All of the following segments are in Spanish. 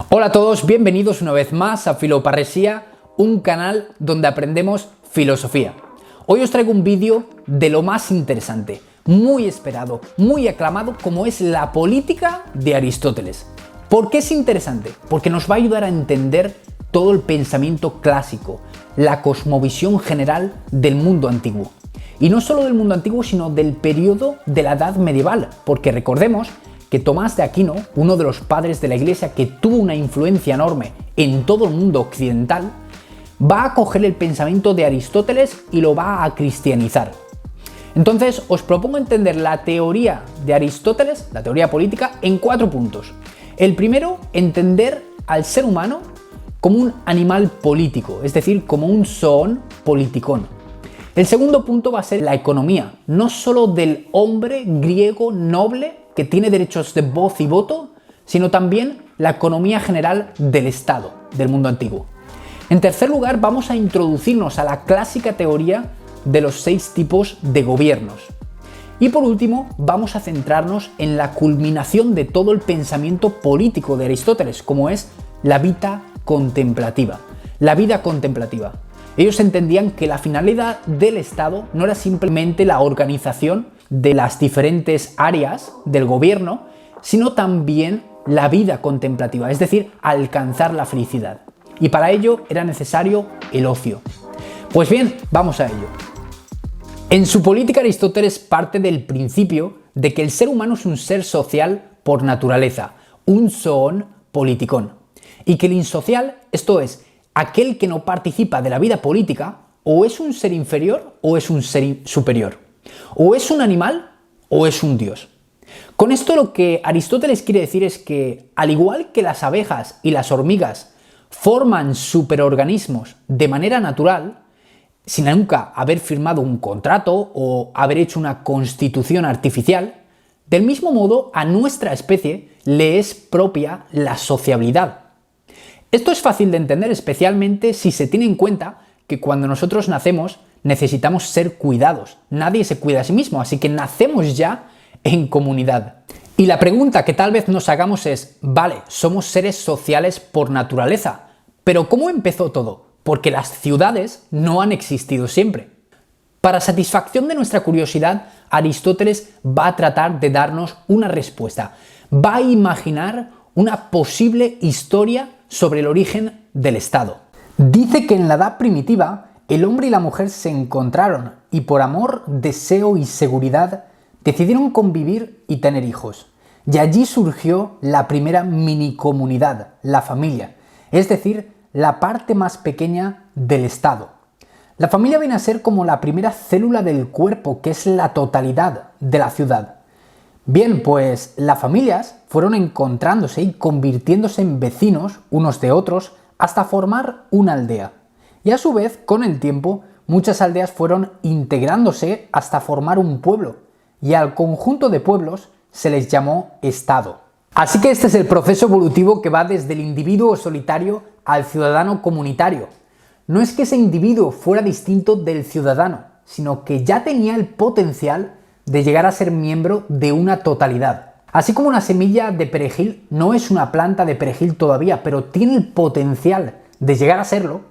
Hola a todos, bienvenidos una vez más a Filoparresía, un canal donde aprendemos filosofía. Hoy os traigo un vídeo de lo más interesante, muy esperado, muy aclamado, como es la política de Aristóteles. ¿Por qué es interesante? Porque nos va a ayudar a entender todo el pensamiento clásico, la cosmovisión general del mundo antiguo. Y no solo del mundo antiguo, sino del periodo de la Edad Medieval, porque recordemos que Tomás de Aquino, uno de los padres de la Iglesia que tuvo una influencia enorme en todo el mundo occidental, va a coger el pensamiento de Aristóteles y lo va a cristianizar. Entonces os propongo entender la teoría de Aristóteles, la teoría política, en 4 puntos. El primero, entender al ser humano como un animal político, es decir, como un zoon politikon. El segundo punto va a ser la economía, no solo del hombre griego noble que tiene derechos de voz y voto, sino también la economía general del Estado, del mundo antiguo. En tercer lugar, vamos a introducirnos a la clásica teoría de los 6 tipos de gobiernos. Y por último, vamos a centrarnos en la culminación de todo el pensamiento político de Aristóteles, como es la vida contemplativa. La vida contemplativa. Ellos entendían que la finalidad del Estado no era simplemente la organización de las diferentes áreas del gobierno, sino también la vida contemplativa, es decir, alcanzar la felicidad. Y para ello era necesario el ocio. Pues bien, vamos a ello. En su política, Aristóteles parte del principio de que el ser humano es un ser social por naturaleza, un zoon politikon, y que el insocial, esto es, aquel que no participa de la vida política, o es un ser inferior o es un ser superior, o es un animal o es un dios. Con esto lo que Aristóteles quiere decir es que, al igual que las abejas y las hormigas forman superorganismos de manera natural, sin nunca haber firmado un contrato o haber hecho una constitución artificial, del mismo modo a nuestra especie le es propia la sociabilidad. Esto es fácil de entender, especialmente si se tiene en cuenta que cuando nosotros nacemos necesitamos ser cuidados. Nadie se cuida a sí mismo, así que nacemos ya en comunidad. Y la pregunta que tal vez nos hagamos es, vale, somos seres sociales por naturaleza, pero ¿cómo empezó todo? Porque las ciudades no han existido siempre. Para satisfacción de nuestra curiosidad, Aristóteles va a tratar de darnos una respuesta. Va a imaginar una posible historia sobre el origen del Estado. Dice que en la edad primitiva el hombre y la mujer se encontraron y por amor, deseo y seguridad decidieron convivir y tener hijos. Y allí surgió la primera minicomunidad, la familia, es decir, la parte más pequeña del Estado. La familia viene a ser como la primera célula del cuerpo, que es la totalidad de la ciudad. Bien, pues las familias fueron encontrándose y convirtiéndose en vecinos unos de otros hasta formar una aldea. Y a su vez, con el tiempo, muchas aldeas fueron integrándose hasta formar un pueblo, y al conjunto de pueblos se les llamó Estado. Así que este es el proceso evolutivo que va desde el individuo solitario al ciudadano comunitario. No es que ese individuo fuera distinto del ciudadano, sino que ya tenía el potencial de llegar a ser miembro de una totalidad. Así como una semilla de perejil no es una planta de perejil todavía, pero tiene el potencial de llegar a serlo,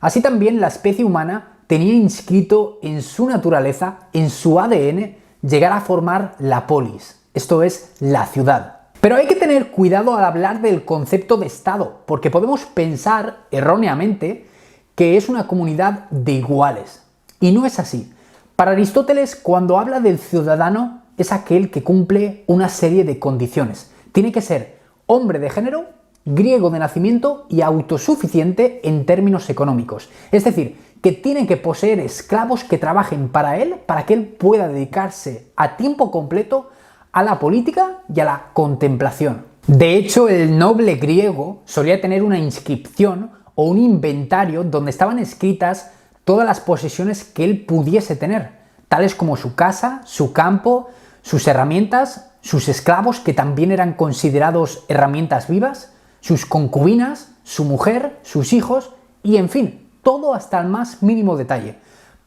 así también la especie humana tenía inscrito en su naturaleza, en su ADN, llegar a formar la polis, esto es, la ciudad. Pero hay que tener cuidado al hablar del concepto de Estado, porque podemos pensar erróneamente que es una comunidad de iguales. Y no es así. Para Aristóteles, cuando habla del ciudadano, es aquel que cumple una serie de condiciones. Tiene que ser hombre de género, griego de nacimiento y autosuficiente en términos económicos. Es decir, que tiene que poseer esclavos que trabajen para él, para que él pueda dedicarse a tiempo completo a la política y a la contemplación. De hecho, el noble griego solía tener una inscripción o un inventario donde estaban escritas todas las posesiones que él pudiese tener, tales como su casa, su campo, sus herramientas, sus esclavos, que también eran considerados herramientas vivas, sus concubinas, su mujer, sus hijos y, en fin, todo hasta el más mínimo detalle.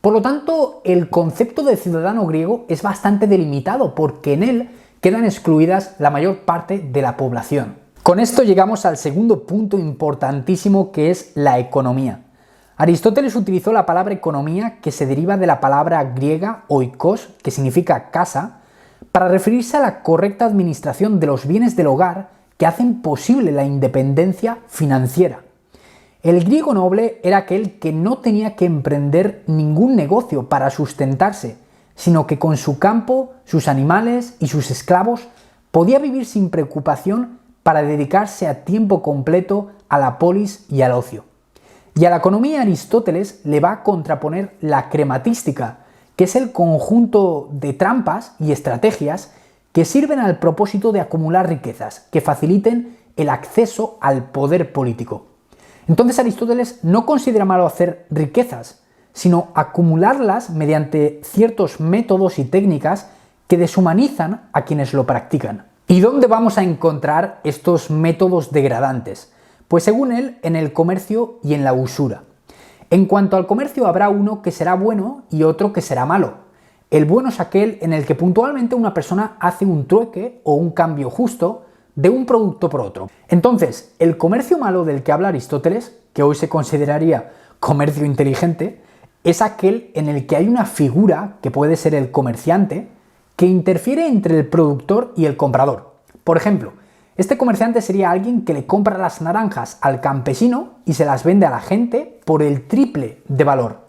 Por lo tanto, el concepto de ciudadano griego es bastante delimitado porque en él quedan excluidas la mayor parte de la población. Con esto llegamos al segundo punto importantísimo, que es la economía. Aristóteles utilizó la palabra economía, que se deriva de la palabra griega oikos, que significa casa, para referirse a la correcta administración de los bienes del hogar que hacen posible la independencia financiera. El griego noble era aquel que no tenía que emprender ningún negocio para sustentarse, sino que con su campo, sus animales y sus esclavos podía vivir sin preocupación para dedicarse a tiempo completo a la polis y al ocio. Y a la economía Aristóteles le va a contraponer la crematística, que es el conjunto de trampas y estrategias que sirven al propósito de acumular riquezas, que faciliten el acceso al poder político. Entonces Aristóteles no considera malo hacer riquezas, sino acumularlas mediante ciertos métodos y técnicas que deshumanizan a quienes lo practican. ¿Y dónde vamos a encontrar estos métodos degradantes? Pues según él, en el comercio y en la usura. En cuanto al comercio, habrá uno que será bueno y otro que será malo. El bueno es aquel en el que puntualmente una persona hace un trueque o un cambio justo de un producto por otro. Entonces, el comercio malo del que habla Aristóteles, que hoy se consideraría comercio inteligente, es aquel en el que hay una figura, que puede ser el comerciante, que interfiere entre el productor y el comprador. Por ejemplo, este comerciante sería alguien que le compra las naranjas al campesino y se las vende a la gente por el triple de valor.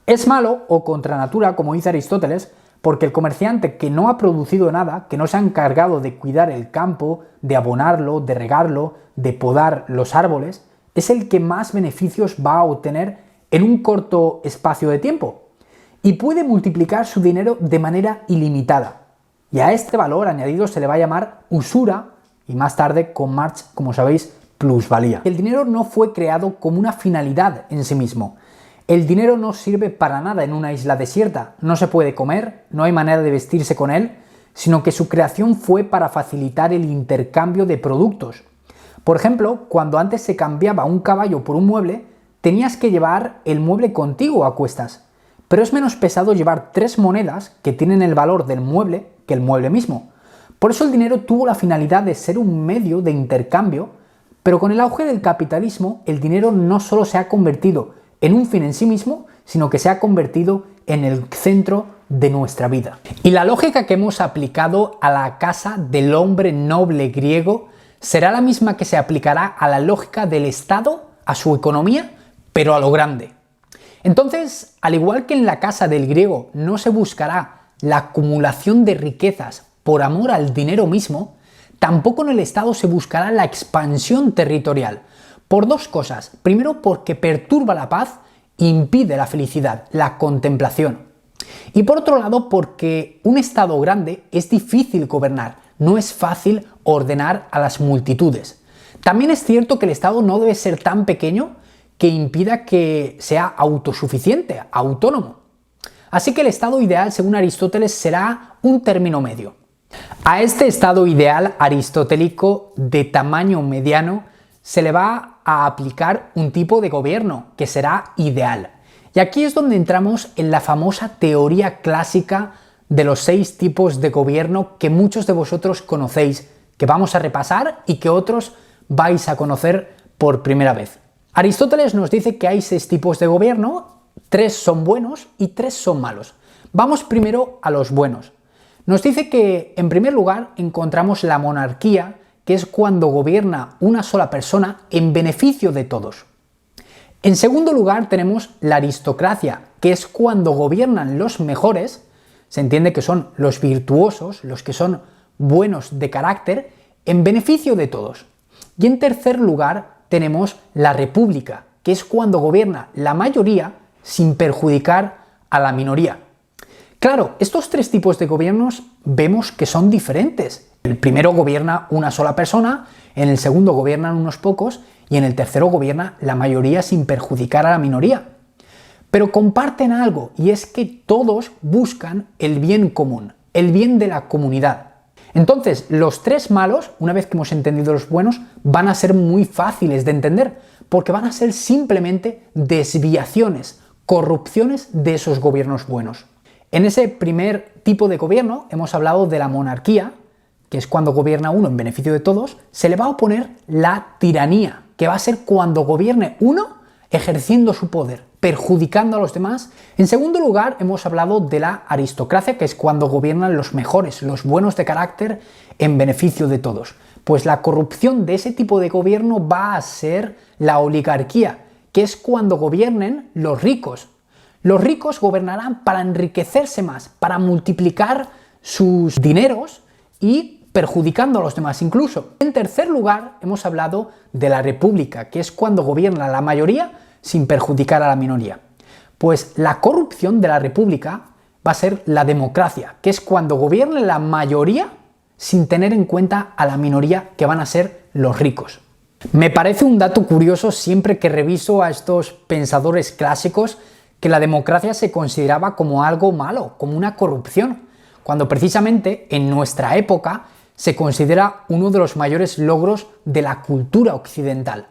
Es malo o contra natura, como dice Aristóteles, porque el comerciante que no ha producido nada, que no se ha encargado de cuidar el campo, de abonarlo, de regarlo, de podar los árboles, es el que más beneficios va a obtener en un corto espacio de tiempo y puede multiplicar su dinero de manera ilimitada. Y a este valor añadido se le va a llamar usura y más tarde, con Marx, como sabéis, plusvalía. El dinero no fue creado como una finalidad en sí mismo. El dinero no sirve para nada en una isla desierta, no se puede comer, no hay manera de vestirse con él, sino que su creación fue para facilitar el intercambio de productos. Por ejemplo, cuando antes se cambiaba un caballo por un mueble, tenías que llevar el mueble contigo a cuestas, pero es menos pesado llevar 3 monedas que tienen el valor del mueble que el mueble mismo. Por eso el dinero tuvo la finalidad de ser un medio de intercambio, pero con el auge del capitalismo, el dinero no solo se ha convertido en un fin en sí mismo, sino que se ha convertido en el centro de nuestra vida. Y la lógica que hemos aplicado a la casa del hombre noble griego será la misma que se aplicará a la lógica del Estado, a su economía, pero a lo grande. Entonces, al igual que en la casa del griego no se buscará la acumulación de riquezas por amor al dinero mismo, tampoco en el Estado se buscará la expansión territorial, por 2 cosas. Primero, porque perturba la paz e impide la felicidad, la contemplación. Y por otro lado, porque un Estado grande es difícil gobernar, no es fácil ordenar a las multitudes. También es cierto que el Estado no debe ser tan pequeño que impida que sea autosuficiente, autónomo. Así que el estado ideal, según Aristóteles, será un término medio. A este estado ideal aristotélico de tamaño mediano se le va a aplicar un tipo de gobierno que será ideal. Y aquí es donde entramos en la famosa teoría clásica de los 6 tipos de gobierno que muchos de vosotros conocéis, que vamos a repasar y que otros vais a conocer por primera vez. Aristóteles nos dice que hay 6 tipos de gobierno, 3 son buenos y 3 son malos. Vamos primero a los buenos. Nos dice que, en primer lugar, encontramos la monarquía, que es cuando gobierna una sola persona en beneficio de todos. En segundo lugar, tenemos la aristocracia, que es cuando gobiernan los mejores, se entiende que son los virtuosos, los que son buenos de carácter, en beneficio de todos. Y en tercer lugar, tenemos la república, que es cuando gobierna la mayoría sin perjudicar a la minoría. Claro, estos 3 tipos de gobiernos vemos que son diferentes. El primero gobierna una sola persona, en el segundo gobiernan unos pocos y en el tercero gobierna la mayoría sin perjudicar a la minoría. Pero comparten algo, y es que todos buscan el bien común, el bien de la comunidad. Entonces, los 3 malos, una vez que hemos entendido los buenos, van a ser muy fáciles de entender, porque van a ser simplemente desviaciones, corrupciones de esos gobiernos buenos. En ese primer tipo de gobierno hemos hablado de la monarquía, que es cuando gobierna uno en beneficio de todos, se le va a oponer la tiranía, que va a ser cuando gobierne uno ejerciendo su poder, perjudicando a los demás. En segundo lugar, hemos hablado de la aristocracia, que es cuando gobiernan los mejores, los buenos de carácter, en beneficio de todos. Pues la corrupción de ese tipo de gobierno va a ser la oligarquía, que es cuando gobiernen los ricos. Los ricos gobernarán para enriquecerse más, para multiplicar sus dineros y perjudicando a los demás incluso. En tercer lugar, hemos hablado de la república, que es cuando gobierna la mayoría sin perjudicar a la minoría. Pues la corrupción de la república va a ser la democracia, que es cuando gobierne la mayoría sin tener en cuenta a la minoría, que van a ser los ricos. Me parece un dato curioso siempre que reviso a estos pensadores clásicos que la democracia se consideraba como algo malo, como una corrupción, cuando precisamente en nuestra época se considera uno de los mayores logros de la cultura occidental.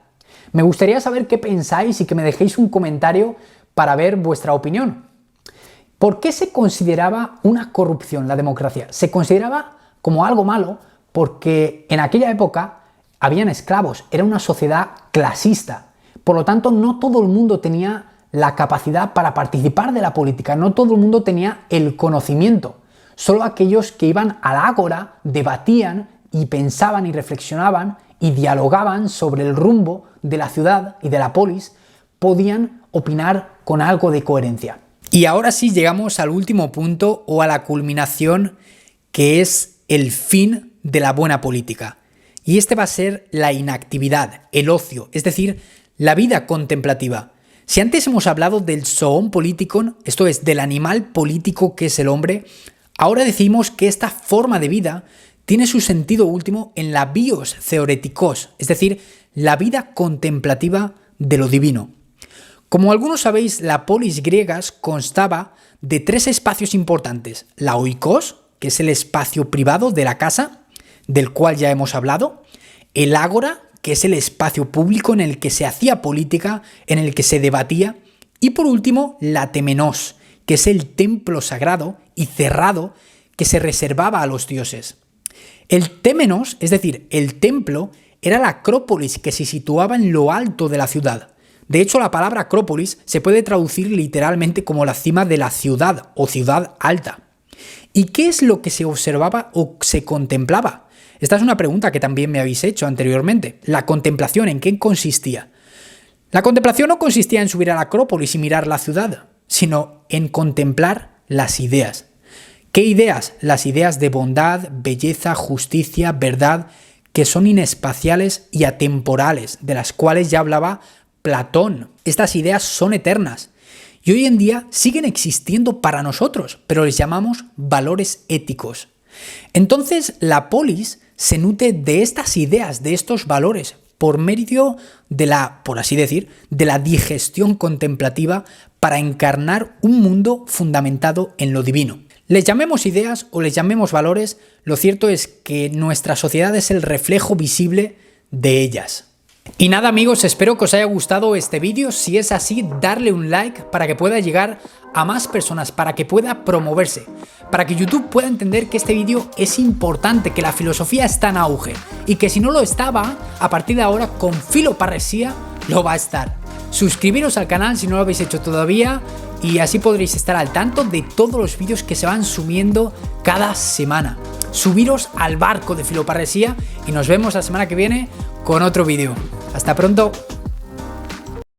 Me gustaría saber qué pensáis y que me dejéis un comentario para ver vuestra opinión. ¿Por qué se consideraba una corrupción la democracia? Se consideraba como algo malo porque en aquella época habían esclavos, era una sociedad clasista. Por lo tanto, no todo el mundo tenía la capacidad para participar de la política, no todo el mundo tenía el conocimiento. Solo aquellos que iban al ágora debatían y pensaban y reflexionaban y dialogaban sobre el rumbo de la ciudad y de la polis podían opinar con algo de coherencia. Y ahora sí llegamos al último punto o a la culminación, que es el fin de la buena política. Y este va a ser la inactividad, el ocio, es decir, la vida contemplativa. Si antes hemos hablado del zoon politikon, esto es, del animal político que es el hombre, ahora decimos que esta forma de vida tiene su sentido último en la bios theoretikos, es decir, la vida contemplativa de lo divino. Como algunos sabéis, la polis griega constaba de 3 espacios importantes: la oikos, que es el espacio privado de la casa, del cual ya hemos hablado; el ágora, que es el espacio público en el que se hacía política, en el que se debatía; y por último, la temenos, que es el templo sagrado y cerrado que se reservaba a los dioses. El temenos, es decir, el templo, era la acrópolis que se situaba en lo alto de la ciudad. De hecho, la palabra acrópolis se puede traducir literalmente como la cima de la ciudad o ciudad alta. ¿Y qué es lo que se observaba o se contemplaba? Esta es una pregunta que también me habéis hecho anteriormente. ¿La contemplación en qué consistía? La contemplación no consistía en subir a la acrópolis y mirar la ciudad, sino en contemplar las ideas. ¿Qué ideas? Las ideas de bondad, belleza, justicia, verdad, que son inespaciales y atemporales, de las cuales ya hablaba Platón. Estas ideas son eternas y hoy en día siguen existiendo para nosotros, pero les llamamos valores éticos. Entonces, la polis se nutre de estas ideas, de estos valores, por medio de la, por así decir, de la digestión contemplativa para encarnar un mundo fundamentado en lo divino. Les llamemos ideas o les llamemos valores, lo cierto es que nuestra sociedad es el reflejo visible de ellas. Y nada amigos, espero que os haya gustado este vídeo. Si es así, darle un like para que pueda llegar a más personas, para que pueda promoverse, para que YouTube pueda entender que este vídeo es importante, que la filosofía está en auge y que si no lo estaba, a partir de ahora con Filoparresía lo va a estar. Suscribiros al canal si no lo habéis hecho todavía y así podréis estar al tanto de todos los vídeos que se van subiendo cada semana. Subiros al barco de Filoparresía y nos vemos la semana que viene con otro vídeo. Hasta pronto.